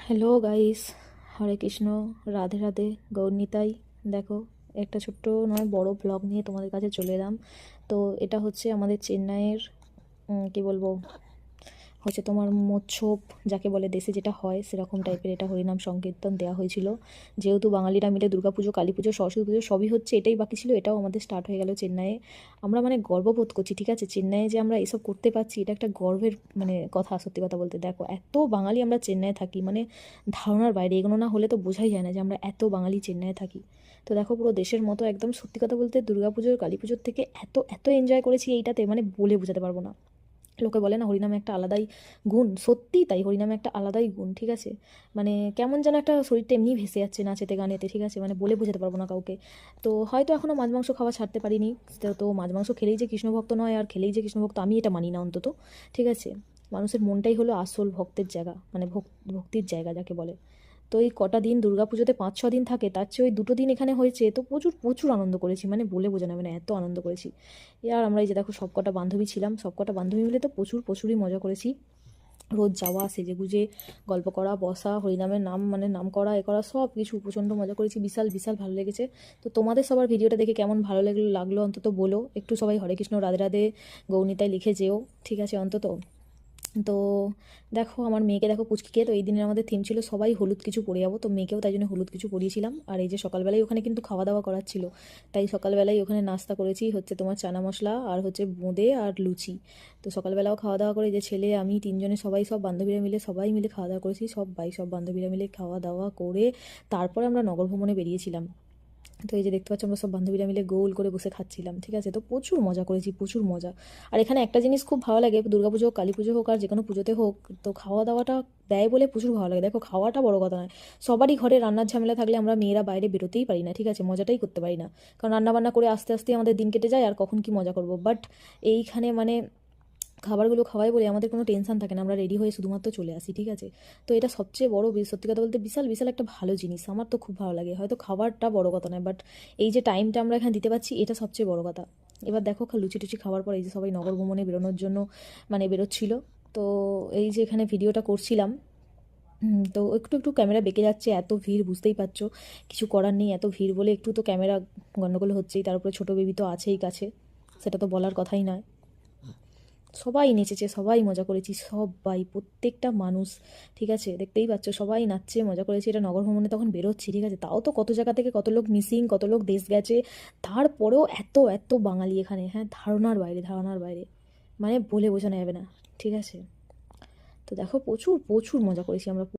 Hello guys, হরে কৃষ্ণ, রাধে রাধে, গৌরনিতাই। দেখো, একটা ছোট্ট নয় বড় ব্লগ নিয়ে তোমাদের কাছে চলে এলাম। তো এটা হচ্ছে আমাদের চেন্নাইয়ের কি বলবো, হচ্ছে তোমার মোচ্ছব যাকে বলে, দেশে যেটা হয় সেরকম টাইপের এটা হরিনাম সংকীর্তন দেওয়া হয়েছিল। যেহেতু বাঙালিরা মিলে দুর্গাপুজো, কালী পুজো, সরস্বতী পুজো সবই হচ্ছে, এটাই বাকি ছিল, এটাও আমাদের স্টার্ট হয়ে গেল চেন্নাইয়ে। আমরা মানে গর্ববোধ করছি, ঠিক আছে, চেন্নাইয়ে যে আমরা এসব করতে পারছি এটা একটা গর্বের মানে কথা। সত্যি কথা বলতে দেখো, এত বাঙালি আমরা চেন্নাইয়ে থাকি, মানে ধারণার বাইরে। এগুলো না হলে তো বোঝাই যায় না যে আমরা এত বাঙালি চেন্নাইয়ে থাকি। তো দেখো, পুরো দেশের মতো একদম সত্যি কথা বলতে দুর্গাপুজোর, কালী পুজোর থেকে এত এত এনজয় করেছি এইটাতে, মানে বলে বোঝাতে পারবো না। লোকে বলে না হরিনামে একটা আলাদাই গুণ, সত্যিই তাই, হরিনামে একটা আলাদাই গুণ, ঠিক আছে। মানে কেমন যেন একটা শরীরটা এমনি ভেসে যাচ্ছে নাচেতে গানেতে, ঠিক আছে, মানে বলে বোঝাতে পারবো না কাউকে। তো হয়তো এখনও মাছ মাংস খাওয়া ছাড়তে পারিনি। তো মাছ মাংস খেলেই যে কৃষ্ণভক্ত নয়, আর খেলেই যে কৃষ্ণভক্ত, আমি এটা মানি না অন্তত, ঠিক আছে। মানুষের মনটাই হলো আসল ভক্তের জায়গা, মানে ভক্তির জায়গা যাকে বলে। তো এই কটা দিন দুর্গাপুজোতে 5-6 দিন থাকে, তার চেয়ে ওই 2টো দিন এখানে হয়েছে, তো প্রচুর প্রচুর আনন্দ করেছি, মানে বলে বোঝানো যাবে না, এত আনন্দ করেছি। আর আমরা এই যে দেখো, সবকটা বান্ধবী ছিলাম, সবকটা বান্ধবী মিলে তো প্রচুরই মজা করেছি। রোজ যাওয়া, সেজে গুজে গল্প করা, বসা, হরিনামের নাম মানে নাম করা, এ করা, সব কিছু প্রচণ্ড মজা করেছি। বিশাল বিশাল ভালো লেগেছে। তো তোমাদের সবার ভিডিওটা দেখে কেমন ভালো লাগলো অন্তত বলো একটু। সবাই হরে কৃষ্ণ, রাধে রাধে, গৌনিতায় লিখে যেও, ঠিক আছে অন্তত। তো দেখো, আমার মেয়েকে দেখো, পুচকিকে, তো এই দিনের আমাদের থিম ছিল সবাই হলুদ কিছু পরে যাবো, তো মেয়েকেও তাই জন্য হলুদ কিছু পরিয়েছিলাম। আর এই যে সকালবেলায় ওখানে কিন্তু খাওয়া দাওয়া করার ছিল, তাই সকালবেলায় ওখানে নাস্তা করেছি হচ্ছে তোমার চানা মশলা আর হচ্ছে বোঁদে আর লুচি। তো সকালবেলাও খাওয়া দাওয়া করে, যে ছেলে আমি তিনজনে সবাই, সব বান্ধবীরা মিলে সবাই মিলে খাওয়া দাওয়া করেছি, সব বান্ধবীরা মিলে খাওয়া দাওয়া করে তারপরে আমরা নগর ভ্রমণে বেরিয়েছিলাম। তো এই যে দেখতে পাচ্ছ, আমরা সব বান্ধবীরা মিলে গোল করে বসে খাচ্ছিলাম, ঠিক আছে। তো প্রচুর মজা করেছি, প্রচুর মজা। আর এখানে একটা জিনিস খুব ভালো লাগে, দুর্গাপুজো হোক, কালী পুজো হোক, আর যে কোনো পুজোতে হোক, তো খাওয়া দাওয়াটা দেয় বলে প্রচুর ভালো লাগে। দেখো, খাওয়াটা বড় কথা নয়, সবারই ঘরে রান্নার ঝামেলা থাকলে আমরা মেয়েরা বাইরে বেরোতেই পারি না, ঠিক আছে, মজাটাই করতে পারি না। কারণ রান্নাবান্না করে আস্তে আস্তে আমাদের দিন কেটে যায়, আর কখন কি মজা করবো। বাট এইখানে মানে খাবারগুলো খাওয়াই বলে আমাদের কোনো টেনশন থাকে না, আমরা রেডি হয়ে শুধুমাত্র চলে আসি, ঠিক আছে। তো এটা সবচেয়ে বড়, সত্যি কথা বলতে বিশাল বিশাল একটা ভালো জিনিস, আমার তো খুব ভালো লাগে। হয়তো খাবারটা বড় কথা নয়, বাট এই যে টাইমটা আমরা এখানে দিতে পারছি, এটা সবচেয়ে বড় কথা। এবার দেখো, লুচি টুচি খাওয়ার পর এই যে সবাই নগর ভ্রমণে বেরোনোর জন্য মানে বেরোচ্ছিল। তো এই যে এখানে ভিডিওটা করছিলাম, তো একটু একটু ক্যামেরা বেঁকে যাচ্ছে, এত ভিড় বুঝতেই পারছো, কিছু করার নেই, এত ভিড় বলে একটু তো ক্যামেরা গন্ডগোল হচ্ছেই। তার উপরে ছোটো বেবি তো আছেই কাছে, সেটা তো বলার কথাই নয়। সবাই নেচেছে, সবাই মজা করেছি, সবাই, প্রত্যেকটা মানুষ, ঠিক আছে, দেখতেই পাচ্ছ সবাই নাচছে, মজা করেছি। এটা নগর ভ্রমণে তখন বেরোচ্ছি, ঠিক আছে, তাও তো কত জায়গা থেকে কত লোক মিসিং, কত লোক দেশ গেছে, তারপরেও এত এত বাঙালি এখানে, হ্যাঁ, ধারণার বাইরে, ধারণার বাইরে, মানে বলে বোঝানো যাবে না, ঠিক আছে। তো দেখো, প্রচুর প্রচুর মজা করেছি আমরা।